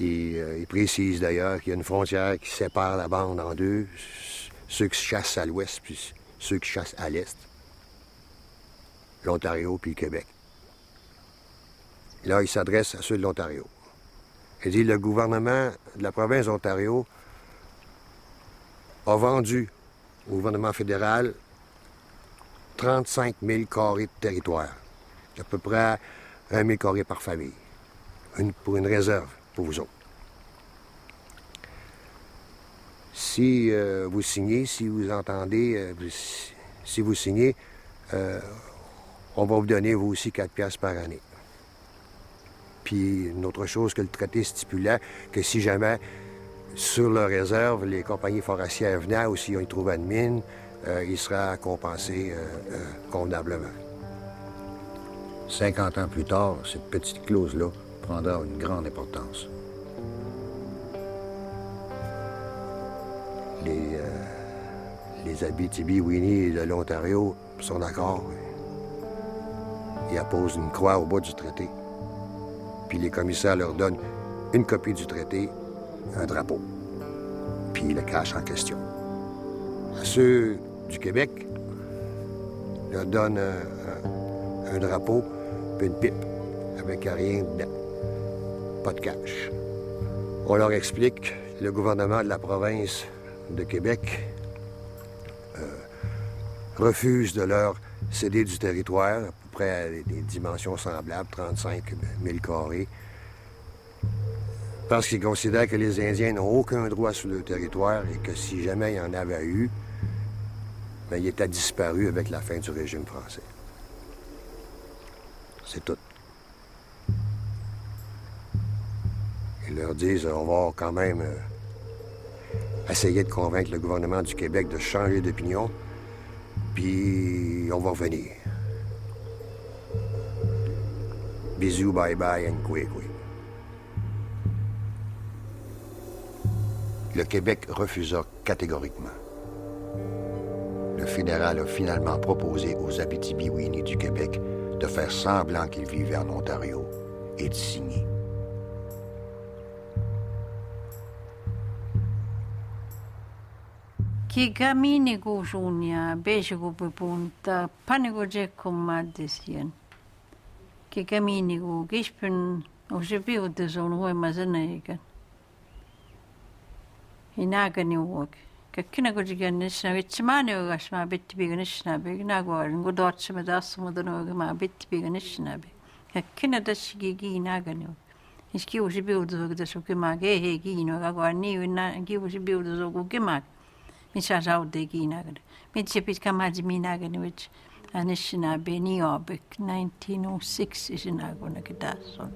Il précise d'ailleurs qu'il y a une frontière qui sépare la bande en deux, ceux qui chassent à l'ouest puis ceux qui chassent à l'est, l'Ontario puis le Québec. Là, il s'adresse à ceux de l'Ontario. Il dit, le gouvernement de la province d'Ontario a vendu au gouvernement fédéral 35 000 carrés de territoire, à peu près 1 000 carrés par famille, pour une réserve pour vous autres. Si vous signez, si vous entendez, si vous signez, on va vous donner, vous aussi, 4 piastres par année. Puis une autre chose que le traité stipulait, que si jamais sur leur réserve, les compagnies forestières venaient ou s'ils trouvaient une mine, il sera compensé convenablement. 50 ans plus tard, cette petite clause-là prendra une grande importance. Les Abitibi-Winnie de l'Ontario sont d'accord. Ils apposent une croix au bas du traité. Puis les commissaires leur donnent une copie du traité, un drapeau, puis le cash en question. À ceux du Québec, leur donnent un drapeau puis une pipe avec rien dedans. Pas de cash. On leur explique, le gouvernement de la province de Québec refuse de leur céder du territoire, à peu près à des dimensions semblables, 35 000 carrés, parce qu'ils considèrent que les Indiens n'ont aucun droit sur le territoire et que si jamais il y en avait eu, bien, il était disparu avec la fin du régime français. C'est tout. Ils leur disent, on va quand même essayer de convaincre le gouvernement du Québec de changer d'opinion, puis on va revenir. Bisous, bye-bye, and koué. Le Québec refusa catégoriquement. Le fédéral a finalement proposé aux Abitibi-Winnie du Québec de faire semblant qu'ils vivaient en Ontario et de signer. Kigamini ko suunia, beise ko pupunta, pane ko tsekko maddesian. Kigamini ko kispyn, o se piutus on huomasen eikä. Hinagani uok. Kakkina ko tsekan nisna, vitsimani ugas ma bitti piga nisna, piga naguarin, ko dootsime taassamudan uoga ma bitti piga nisna. Kakkina tassi kiki hinagani uok. Is kiusi piutus uok tasu kimaag, ei kiinu, aga kohan nii kiusi piutus uok kimaag. Missä sauti kiinagani. Mitsi pitkä maji minagani, which anishina beni obek 1906 isinagona kitasson.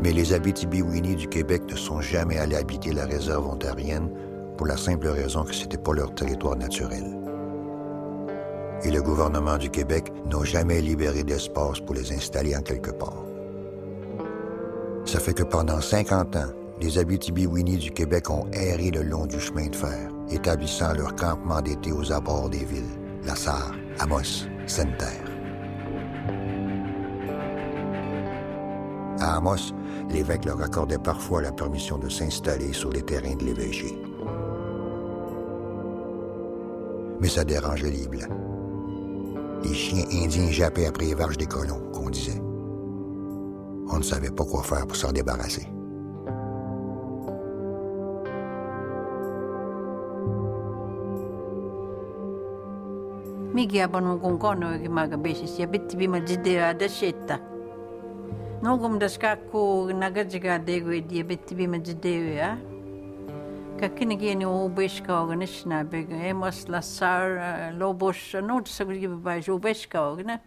Mais les Abitibi-Winnie du Québec ne sont jamais allés habiter la réserve ontarienne pour la simple raison que c'était pas leur territoire naturel. Et le gouvernement du Québec n'a jamais libéré d'espace pour les installer en quelque part. Ça fait que pendant 50 ans, les Abitibi-Winnie du Québec ont erré le long du chemin de fer, établissant leur campement d'été aux abords des villes, La Sarre, Amos, Sainte-Terre. À Amos, l'évêque leur accordait parfois la permission de s'installer sur les terrains de l'évêché. Mais ça dérangeait les Blancs. Les chiens indiens jappaient après les vaches des colons, qu'on disait. On ne savait pas quoi faire pour s'en débarrasser. Mikä on kun konoikin magabesis ja bitti bima jidea da shetta. Nogum da skakku nagajiga dego dia bitti bima jidea. Kakkini kieni ubeska organisna bega emos lasar lobos not sa gibi bai ubeska ogna.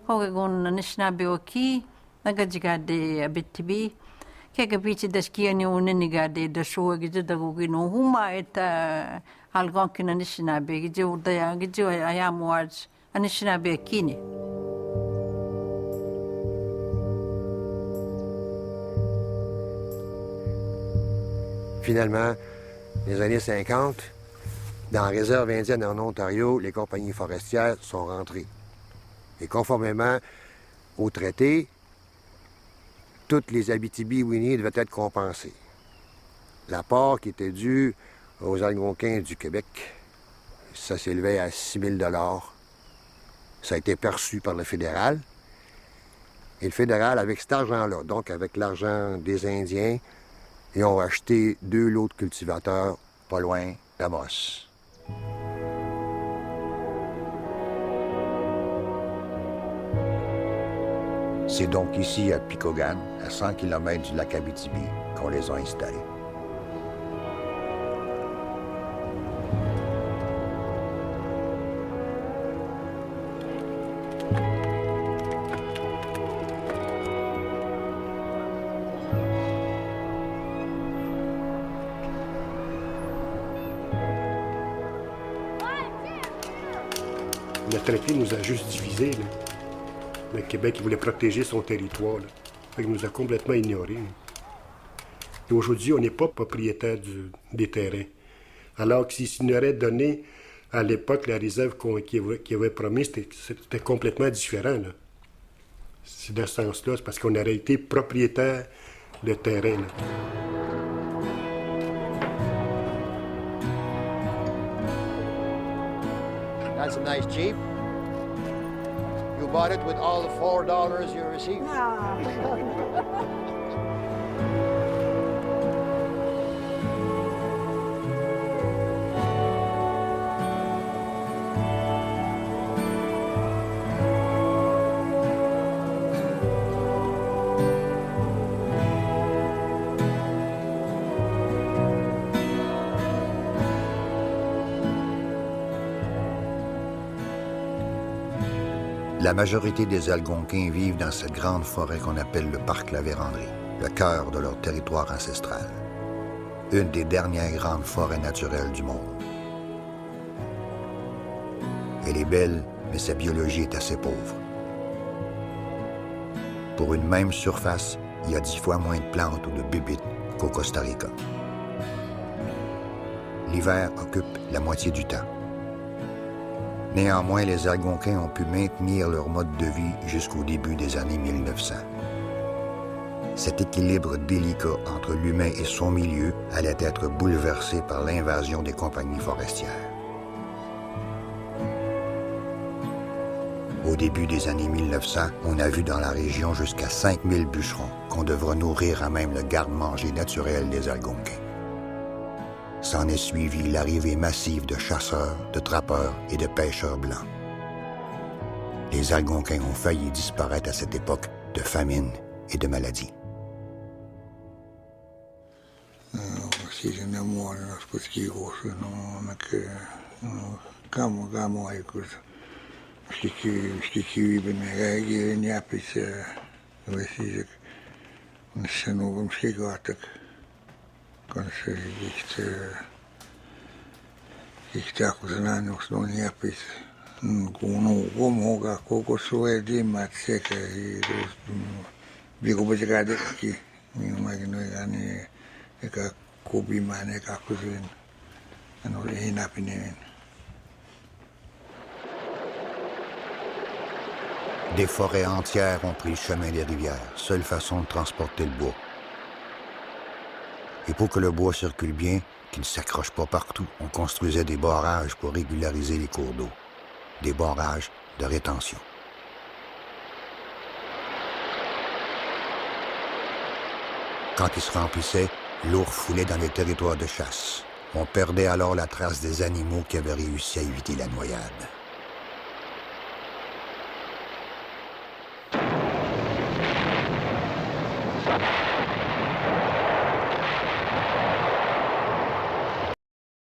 Hoge gon nisna beoki nagajiga de bitti bi. Kega bitti da skieni uneniga de da shoge da gogino huma eta algonkin Anishinaabe, gidiu ayamuards Anishinaabe kini. Finalement, les années 50, dans la réserve indienne en Ontario, les compagnies forestières sont rentrées. Et conformément au traité, toutes les Abitibi-Winnie devaient être compensées. La part qui était due aux Algonquins du Québec, ça s'élevait à 6 000 $. Ça a été perçu par le fédéral. Et le fédéral, avec cet argent-là, donc avec l'argent des Indiens, ils ont acheté 2 lots de cultivateurs pas loin d'Amos. C'est donc ici, à Picogan, à 100 km du lac Abitibi, qu'on les a installés. Le traité nous a juste divisés. Là. Le Québec, il voulait protéger son territoire. Là. Fait qu'il nous a complètement ignorés. Et aujourd'hui, on n'est pas propriétaire des terrains. Alors que s'il nous aurait donné, à l'époque, la réserve qu'il avait promis, c'était complètement différent. Là. C'est dans ce sens-là, c'est parce qu'on aurait été propriétaire de terrain. Là. That's a nice Jeep. You bought it with all the $4 you received? La majorité des Algonquins vivent dans cette grande forêt qu'on appelle le parc La Vérendrye, le cœur de leur territoire ancestral. Une des dernières grandes forêts naturelles du monde. Elle est belle, mais sa biologie est assez pauvre. Pour une même surface, il y a 10 fois moins de plantes ou de bébites qu'au Costa Rica. L'hiver occupe la moitié du temps. Néanmoins, les Algonquins ont pu maintenir leur mode de vie jusqu'au début des années 1900. Cet équilibre délicat entre l'humain et son milieu allait être bouleversé par l'invasion des compagnies forestières. Au début des années 1900, on a vu dans la région jusqu'à 5000 bûcherons qu'on devra nourrir à même le garde-manger naturel des Algonquins. S'en est suivi l'arrivée massive de chasseurs, de trappeurs et de pêcheurs blancs. Les Algonquins ont failli disparaître à cette époque de famine et de maladie. Quand ich знаю, что не опис. Ну, много, колко суеди мацека и биго бежгаде ки ми магно яни ека куби мане како зен. Ано ина пинен. Des forêts entières ont pris le chemin des rivières, seule façon de transporter le bois. Et pour que le bois circule bien, qu'il ne s'accroche pas partout, on construisait des barrages pour régulariser les cours d'eau. Des barrages de rétention. Quand ils se remplissaient, l'eau refoulait dans les territoires de chasse. On perdait alors la trace des animaux qui avaient réussi à éviter la noyade.